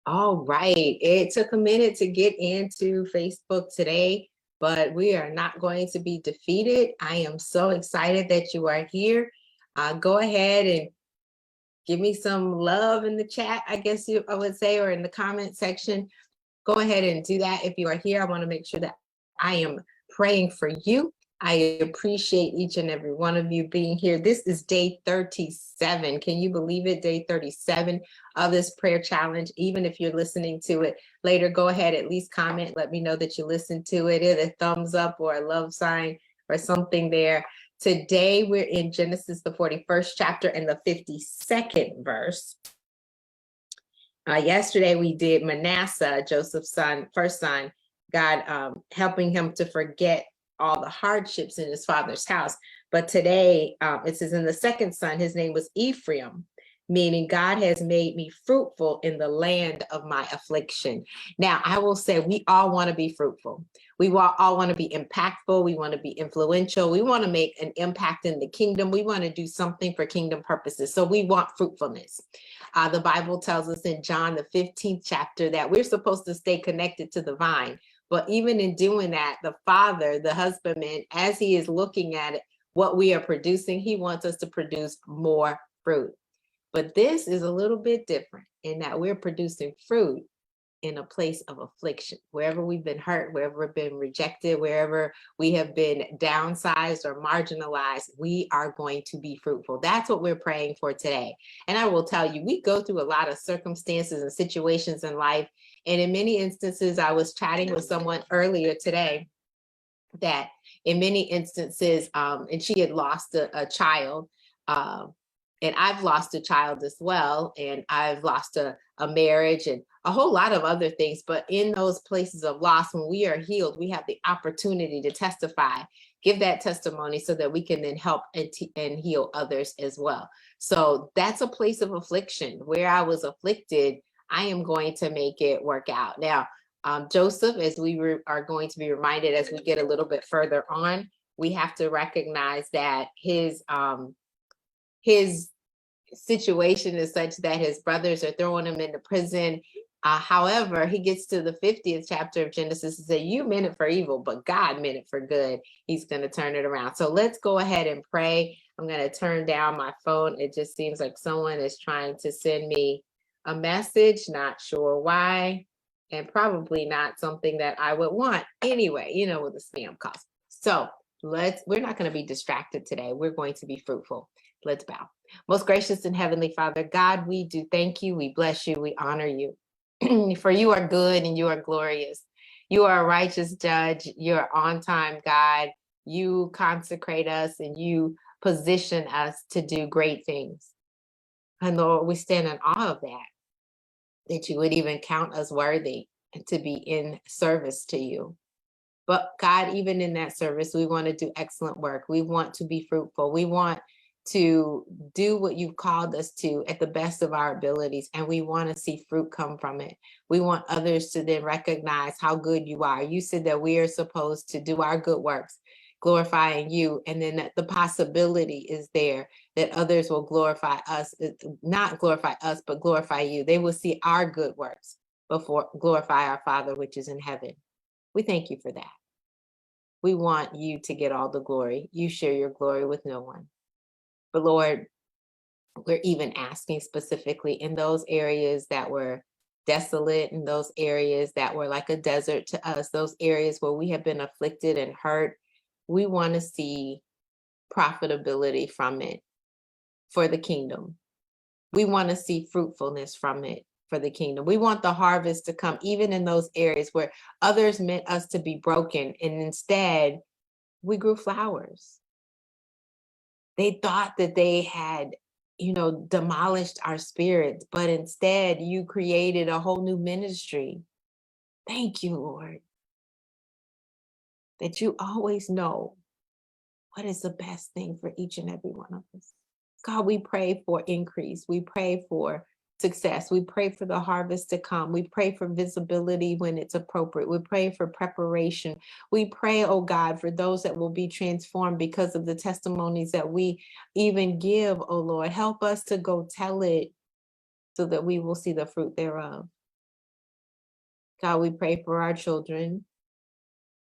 All right. It took a minute to get into Facebook today, but we are not going to be defeated. I am so excited that you are here. Go ahead and give me some love in the chat, I guess I would say, or in the comment section. Go ahead and do that. If you are here, I want to make sure that I am praying for you. I appreciate each and every one of you being here. This is day 37. Can you believe it? Day 37 of this prayer challenge. Even if you're listening to it later, go ahead, at least comment. Let me know that you listened to it. A thumbs up or a love sign or something there. Today, we're in Genesis, the 41st chapter and the 52nd verse. Yesterday, we did Manasseh, Joseph's son, first son, God helping him to forget all the hardships in his father's house. But today, it says in the second son, his name was Ephraim, meaning God has made me fruitful in the land of my affliction. Now, I will say we all want to be fruitful. We all want to be impactful. We want to be influential. We want to make an impact in the kingdom. We want to do something for kingdom purposes. So we want fruitfulness. The Bible tells us in John, the 15th chapter, that we're supposed to stay connected to the vine. But even in doing that, the father, the husbandman, as he is looking at it, what we are producing, he wants us to produce more fruit. But this is a little bit different in that we're producing fruit in a place of affliction. Wherever we've been hurt, wherever we've been rejected, wherever we have been downsized or marginalized, we are going to be fruitful. That's what we're praying for today. And I will tell you, we go through a lot of circumstances and situations in life. And in many instances, I was chatting with someone earlier today that in many instances, and she had lost a child, and I've lost a child as well, and I've lost a marriage and a whole lot of other things. But in those places of loss, when we are healed, we have the opportunity to testify, give that testimony so that we can then help and heal others as well. So that's a place of affliction. Where I was afflicted, I am going to make it work out. Now, Joseph, as we are going to be reminded as we get a little bit further on, we have to recognize that his situation is such that his brothers are throwing him into prison. However, he gets to the 50th chapter of Genesis and say, you meant it for evil, but God meant it for good. He's going to turn it around. So let's go ahead and pray. I'm going to turn down my phone. It just seems like someone is trying to send me a message, not sure why, and probably not something that I would want anyway, you know, with the spam calls. So we're not going to be distracted today. We're going to be fruitful. Let's bow. Most gracious and heavenly Father, God, we do thank you. We bless you. We honor you. For you are good and you are glorious. You are a righteous judge. You're on time, God. You consecrate us and you position us to do great things. And Lord, we stand in awe of that you would even count us worthy to be in service to you. But God, even in that service, we want to do excellent work. We want to be fruitful. We want to do what you've called us to at the best of our abilities, and we want to see fruit come from it. We want others to then recognize how good you are. You said that we are supposed to do our good works, glorifying you, and then that the possibility is there that others will glorify us, not glorify us, but glorify you. They will see our good works before glorify our Father which is in heaven. We thank you for that. We want you to get all the glory. You share your glory with no one. But Lord, we're even asking specifically in those areas that were desolate, in those areas that were like a desert to us, those areas where we have been afflicted and hurt, we want to see profitability from it for the kingdom. We want to see fruitfulness from it for the kingdom. We want the harvest to come even in those areas where others meant us to be broken, and instead we grew flowers. They thought that they had, demolished our spirits, but instead you created a whole new ministry. Thank you, Lord, that you always know what is the best thing for each and every one of us. God, we pray for increase. We pray for success. We pray for the harvest to come. We pray for visibility when it's appropriate. We pray for preparation. We pray, oh God, for those that will be transformed because of the testimonies that we even give, oh Lord. Help us to go tell it so that we will see the fruit thereof. God, we pray for our children,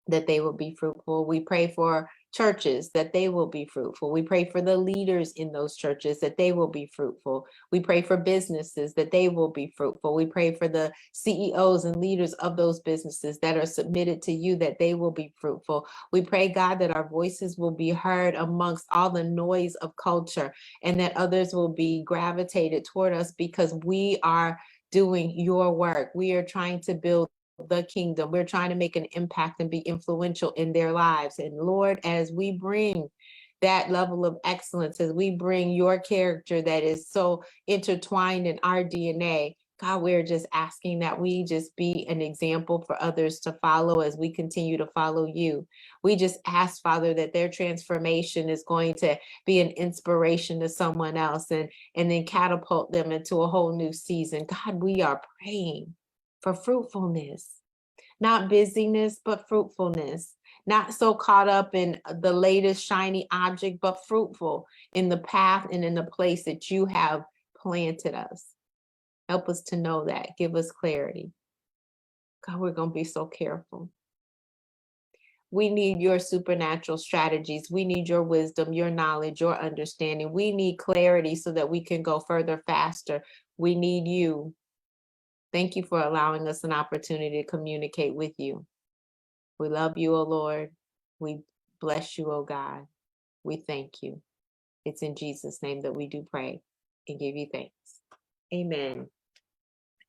that they will be fruitful. We pray for churches, that they will be fruitful. We pray for the leaders in those churches, that they will be fruitful. We pray for businesses, that they will be fruitful. We pray for the CEOs and leaders of those businesses that are submitted to you, that they will be fruitful. We pray, God, that our voices will be heard amongst all the noise of culture, and that others will be gravitated toward us because we are doing your work. We are trying to build the kingdom. We're trying to make an impact and be influential in their lives. And Lord, as we bring that level of excellence, as we bring your character that is so intertwined in our DNA, God, we're just asking that we just be an example for others to follow as we continue to follow you. We just ask, Father, that their transformation is going to be an inspiration to someone else and then catapult them into a whole new season. God, we are praying for fruitfulness, not busyness, but fruitfulness, not so caught up in the latest shiny object, but fruitful in the path and in the place that you have planted us. Help us to know that. Give us clarity. God, we're going to be so careful. We need your supernatural strategies. We need your wisdom, your knowledge, your understanding. We need clarity so that we can go further, faster. We need you. Thank you for allowing us an opportunity to communicate with you. We love you, O Lord. We bless you, O God. We thank you. It's in Jesus' name that we do pray and give you thanks. Amen.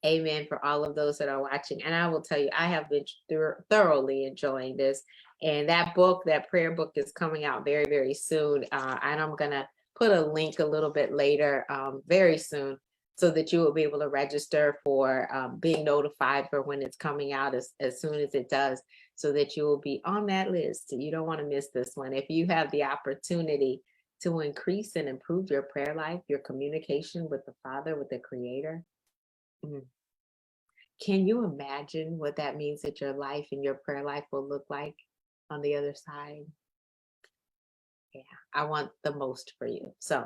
Amen for all of those that are watching. And I will tell you, I have been thoroughly enjoying this. And that book, that prayer book, is coming out very, very soon. And I'm going to put a link a little bit later, very soon, so that you will be able to register for being notified for when it's coming out as soon as it does, so that you will be on that list. You don't want to miss this one. If you have the opportunity to increase and improve your prayer life, your communication with the Father, with the Creator, can you imagine what that means that your life and your prayer life will look like on the other side? Yeah, I want the most for you. So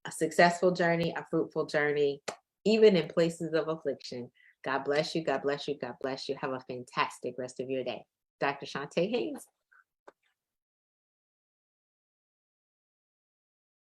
a successful journey, a fruitful journey, even in places of affliction. God bless you. God bless you. God bless you. Have a fantastic rest of your day. Dr. Chonta Haynes,